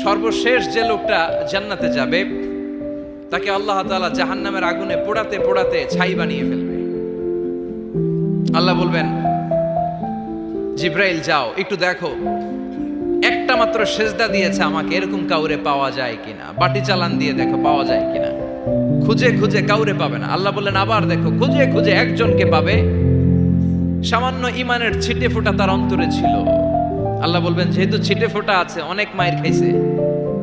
সর্বশেষ যে লোকটা জান্নাতে যাবে তাকে আল্লাহ তাআলা জাহান্নামের আগুনে পোড়াতে পোড়াতে ছাই বানিয়ে ফেলবে। আল্লাহ বলবেন, জিব্রাইল যাও একটু দেখো, একটা মাত্র সেজদা দিয়েছে আমাকে, এরকম কাউরে পাওয়া যায় কিনা। বাটি চালান দিয়ে দেখো পাওয়া যায় কিনা। খুঁজে খুঁজে কাউরে পাবে না। আল্লাহ বললেন আবার দেখো, খুঁজে খুঁজে একজনকে পাবে, সামান্য ইমানের ছিটে ফোঁটা তার অন্তরে ছিল। আল্লাহ বলবেন, যেহেতু ছিটে ফোঁটা আছে, অনেক মায়ের খাইছে,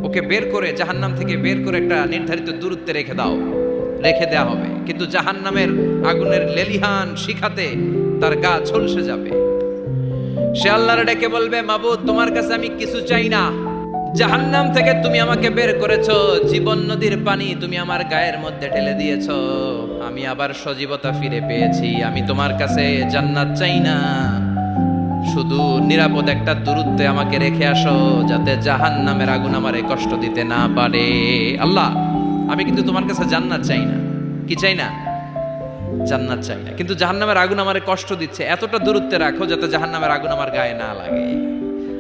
ওকে বের করে জাহান্নাম থেকে বের করে একটা নির্ধারিত দূরত্বে রেখে দাও। রেখে দেওয়া হবে, কিন্তু জাহান্নামের আগুনের লেলিহান শিখাতে তার গা ঝলসে যাবে। সে আল্লাহর ডেকে বলবে, মাবুদ তোমার কাছে আমি কিছু চাই না, জাহান্নাম থেকে তুমি আমাকে বের করেছো, জীবন নদীর পানি তুমি আমার গায়ের মধ্যে ঢেলে দিয়েছো, আমি আবার সজীবতা ফিরে পেয়েছি, আমি তোমার কাছে জান্নাত চাই না, শুধু নিরাপদ একটা দূরত্বে আমাকে রেখে আসো, যাতে জাহান্নামের আগুন আমারে কষ্ট দিতে না পারে। আল্লাহ, আমি কিন্তু তোমার কাছে জান্নাত চাই না। কি চাই না? জান্নাত চাই না, কিন্তু জাহান্নামের আগুন আমারে কষ্ট দিচ্ছে, এতটা দূরত্বে রাখো যাতে জাহান্নামের আগুন আমার গায়ে না লাগে।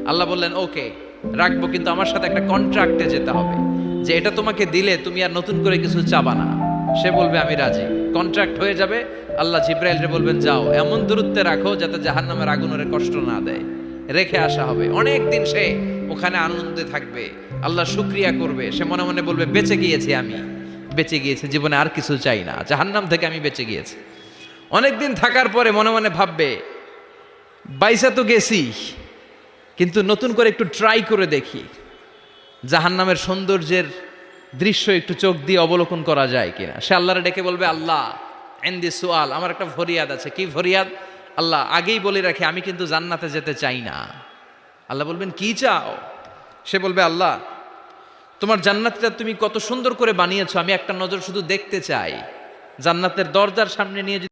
আল্লাহ বললেন, ওকে রাখবো, কিন্তু আমার সাথে একটা কন্ট্রাক্টে যেতে হবে, যে এটা তোমাকে দিলে তুমি আর নতুন করে কিছু চাবা না। সে বলবে আমি রাজি, কন্ট্রাক্ট হয়ে যাবে। আল্লাহ জিব্রাইলকে বলবেন, যাও এমন দূরত্বে রাখো যাতে জাহান্নামের আগুন ওরে কষ্ট না দেয়। রেখে আসা হবে, অনেক দিন সে ওখানে আনন্দে থাকবে, আল্লাহ শুকরিয়া করবে। সে মনে মনে বলবে, বেঁচে গিয়েছি, আমি বেঁচে গিয়েছি, জীবনে আর কিছু চাই না, জাহান্নাম থেকে আমি বেঁচে গিয়েছি। অনেকদিন থাকার পরে মনে মনে ভাববে, বাইসা তো গেছি, কিন্তু নতুন করে একটু ট্রাই করে দেখি, জাহান্নামের সৌন্দর্যের দৃশ্য একটু চোখ দিয়ে অবলোকন করা যায় কিনা। সে আল্লাহরে ডেকে বলবে, আল্লাহ ইনদি সুআল, আমার একটা ফরিয়াদ আছে। কি ফরিয়াদ? আল্লাহ আগেই বলে রাখি, আমি কিন্তু জান্নাতে যেতে চাই না। আল্লাহ বলবেন, কি চাও? সে বলবে, আল্লাহ তোমার জান্নাতটা তুমি কত সুন্দর করে বানিয়েছো, আমি একটা নজর শুধু দেখতে চাই। জান্নাতের দরজার সামনে নিয়ে